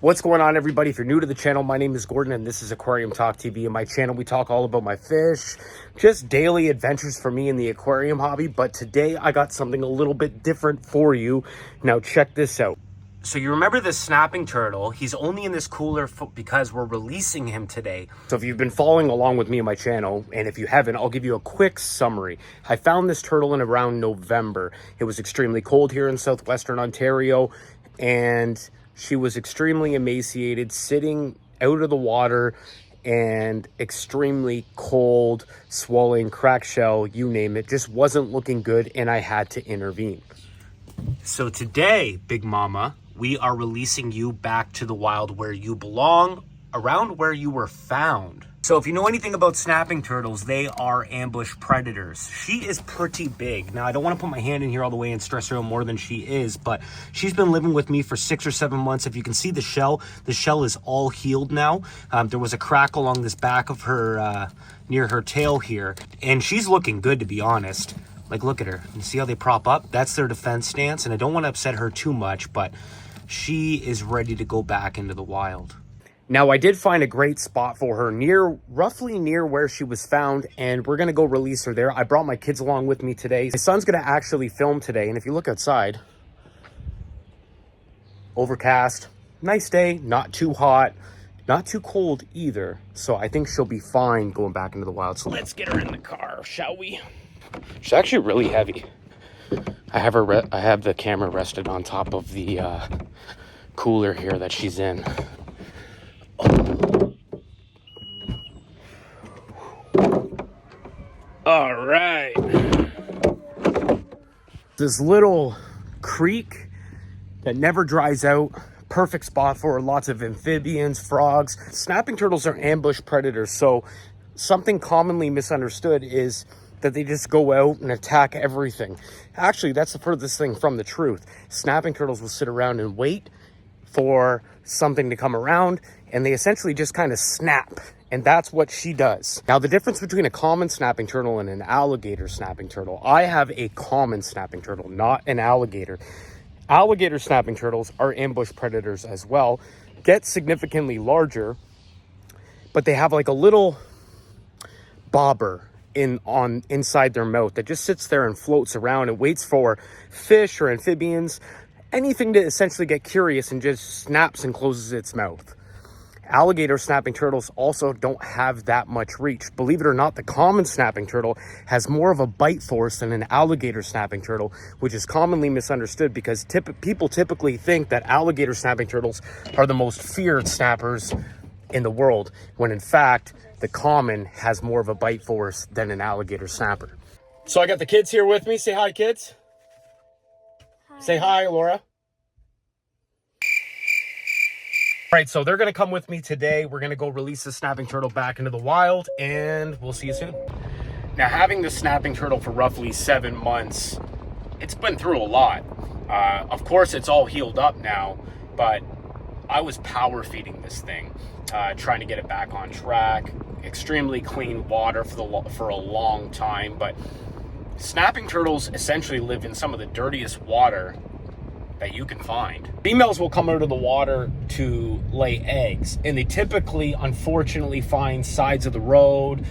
What's going on, everybody? If you're new to the channel, my name is Gordon and this is Aquarium Talk TV. In my channel, we talk all about my fish, just daily adventures for me in the aquarium hobby. But today I got something a little bit different for you. Now check this out. So you remember this snapping turtle? He's only in this cooler because we're releasing him today. So if you've been following along with me on my channel, and if you haven't, I'll give you a quick summary. I found this turtle in around November. It was extremely cold here in southwestern Ontario, and she was extremely emaciated, sitting out of the water, and extremely cold, swelling, cracked shell, you name it. Just wasn't looking good, and I had to intervene. So today, Big Mama, we are releasing you back to the wild where you belong, around where you were found. So if you know anything about snapping turtles, they are ambush predators. She is pretty big. Now, I don't want to put my hand in here all the way and stress her out more than she is, but she's been living with me for 6 or 7 months. If you can see the shell is all healed now. There was a crack along this back of her, near her tail here, and she's looking good, to be honest. Like, look at her. You see how they prop up? That's their defense stance, and I don't want to upset her too much, but she is ready to go back into the wild. Now, I did find a great spot for her roughly near where she was found, and we're going to go release her there. I brought my kids along with me today. My son's going to actually film today, and if you look outside, overcast, nice day, not too hot, not too cold either. So I think she'll be fine going back into the wild. So let's get her in the car, shall we? She's actually really heavy. I have the camera rested on top of the cooler here that she's in. All right. This little creek that never dries out. Perfect spot for lots of amphibians, frogs. Snapping turtles are ambush predators. So something commonly misunderstood is that they just go out and attack everything. Actually, that's the furthest thing from the truth. Snapping turtles will sit around and wait for something to come around, and they essentially just kind of snap, and that's what she does. Now, the difference between a common snapping turtle and an alligator snapping turtle, I have a common snapping turtle, not an alligator. Alligator snapping turtles are ambush predators as well, get significantly larger, but they have like a little bobber inside their mouth that just sits there and floats around and waits for fish or amphibians, anything to essentially get curious, and just snaps and closes its mouth. Alligator snapping turtles also don't have that much reach. Believe it or not, the common snapping turtle has more of a bite force than an alligator snapping turtle, which is commonly misunderstood because people typically think that alligator snapping turtles are the most feared snappers in the world, when in fact, the common has more of a bite force than an alligator snapper. So I got the kids here with me. Say hi, kids. Hi. Say hi, Laura. All right, so they're going to come with me today. We're going to go release the snapping turtle back into the wild, and we'll see you soon. Now, having the snapping turtle for roughly 7 months, it's been through a lot. Of course, it's all healed up now, but I was power feeding this thing, trying to get it back on track. Extremely clean water for a long time, but snapping turtles essentially live in some of the dirtiest water that you can find. Females will come out of the water to lay eggs, and they typically, unfortunately, find sides of the road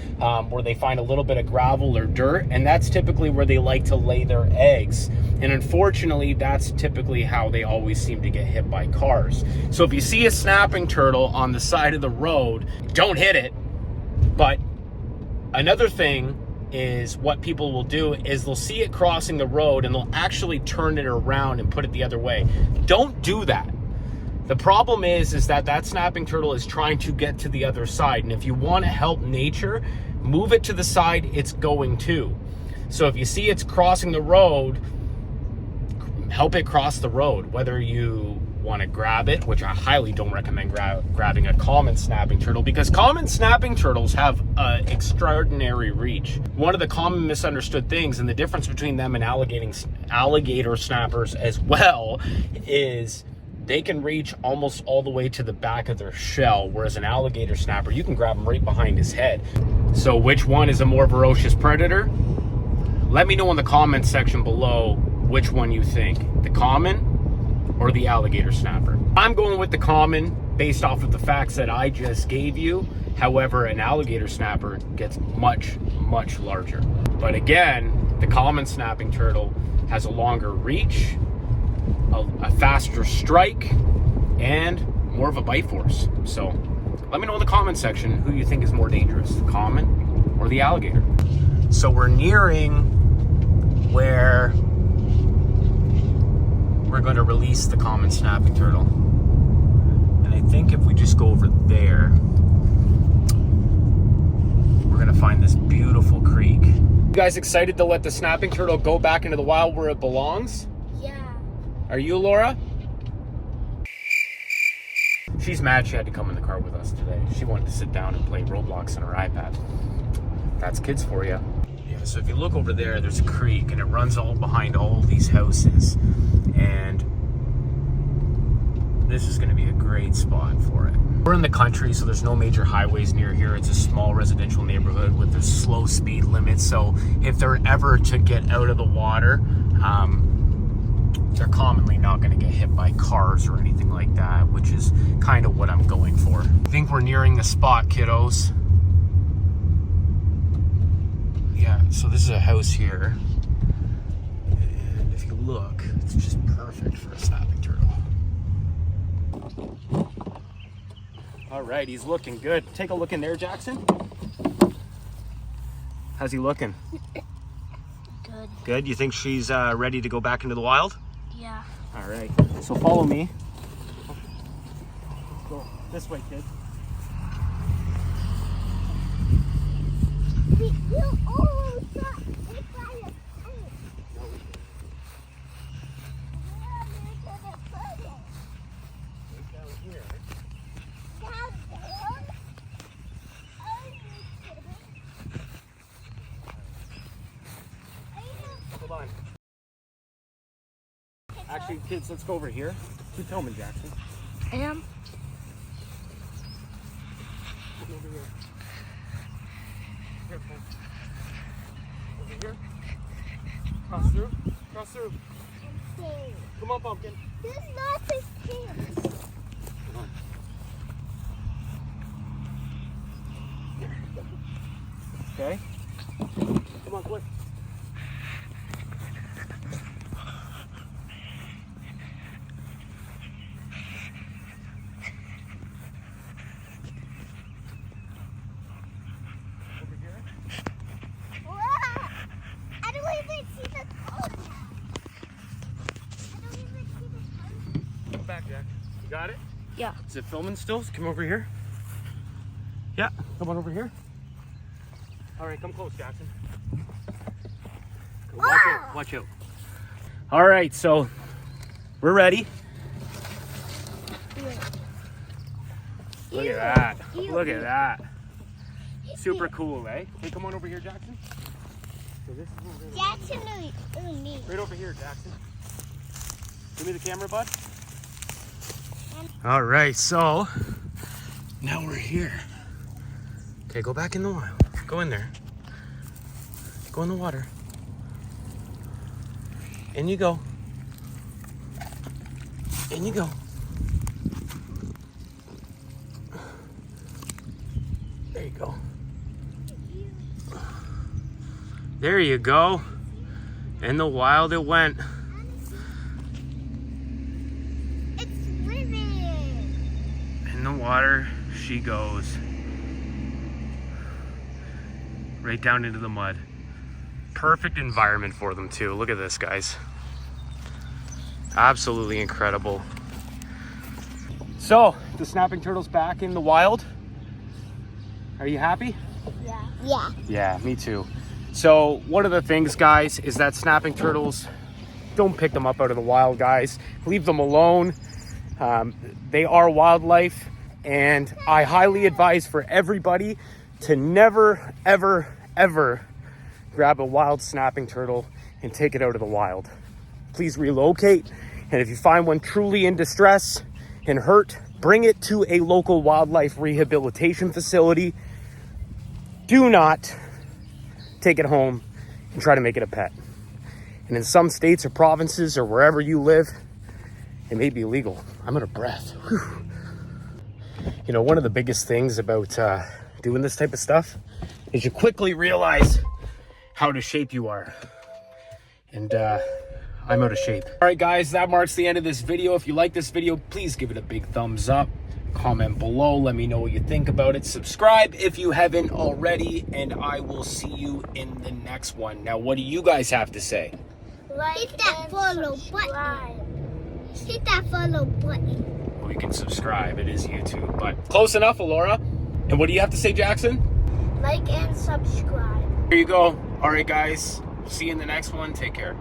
where they find a little bit of gravel or dirt, and that's typically where they like to lay their eggs. And unfortunately, that's typically how they always seem to get hit by cars. So if you see a snapping turtle on the side of the road, don't hit it. But another thing is what people will do is they'll see it crossing the road and they'll actually turn it around and put it the other way. Don't do that. The problem is that snapping turtle is trying to get to the other side. And if you want to help nature, move it to the side it's going to. So if you see it's crossing the road, help it cross the road. Whether you want to grab it, which I highly don't recommend grabbing a common snapping turtle, because common snapping turtles have extraordinary reach. One of the common misunderstood things, and the difference between them and alligator snappers as well, is they can reach almost all the way to the back of their shell, whereas an alligator snapper, you can grab him right behind his head. So which one is a more ferocious predator? Let me know in the comments section below which one you think, the common or the alligator snapper. I'm going with the common based off of the facts that I just gave you. However, an alligator snapper gets much, much larger. But again, the common snapping turtle has a longer reach, a faster strike, and more of a bite force. So let me know in the comment section who you think is more dangerous, the common or the alligator. So we're nearing where we're going to release the common snapping turtle. And I think if we just go over there, we're going to find this beautiful creek. You guys excited to let the snapping turtle go back into the wild where it belongs? Yeah. Are you, Laura? She's mad she had to come in the car with us today. She wanted to sit down and play Roblox on her iPad. That's kids for you. Yeah, so if you look over there, there's a creek and it runs all behind all these houses. And this is gonna be a great spot for it. We're in the country, so there's no major highways near here. It's a small residential neighborhood with a slow speed limit. So if they're ever to get out of the water, they're commonly not going to get hit by cars or anything like that, which is kind of what I'm going for. I think we're nearing the spot, kiddos. Yeah, so this is a house here. And if you look, it's just perfect for a snapping turtle. All right, he's looking good. Take a look in there, Jackson. How's he looking? Good. Good? You think she's ready to go back into the wild? Yeah. All right, so follow me. Let's go this way, kid. Hold on. Actually, kids, let's go over here. Keep filming, Jackson. I am. Over here. Careful. Over here. Cross through. Cross through. Come on, pumpkin. This is not his chance. Come on. Okay. Come on, quick. Back, Jack. You got it? Yeah. Is it filming still? Come over here. Yeah, come on over here. All right, come close, Jackson. Watch out, watch out. All right, so we're ready. Look at that. Look at that. Super cool, eh? Hey, come on over here, Jackson. So this is Jackson, right over here, Jackson. Give me the camera, bud. All right, so now we're here. Okay, go back in the wild. Go in there. Go in the water. In you go. In you go. There you go. There you go. In the wild it went. In the water she goes. Right down into the mud. Perfect environment for them too. Look at this, guys. Absolutely incredible. So, the snapping turtle's back in the wild. Are you happy? Yeah. Yeah. Yeah, me too. So, one of the things, guys, is that snapping turtles, don't pick them up out of the wild, guys. Leave them alone. They are wildlife, and I highly advise for everybody to never, ever, ever grab a wild snapping turtle and take it out of the wild. Please relocate, and if you find one truly in distress and hurt, bring it to a local wildlife rehabilitation facility. Do not take it home and try to make it a pet. And in some states or provinces or wherever you live, it may be illegal. I'm out of breath. Whew. You know, one of the biggest things about doing this type of stuff is you quickly realize how out of shape you are. And I'm out of shape. All right, guys, that marks the end of this video. If you like this video, please give it a big thumbs up. Comment below. Let me know what you think about it. Subscribe if you haven't already. And I will see you in the next one. Now, what do you guys have to say? Hit that follow button. Hit that follow button. Well, you can subscribe. It is YouTube. But close enough, Alora. And what do you have to say, Jackson? Like and subscribe. Here you go. All right, guys. See you in the next one. Take care.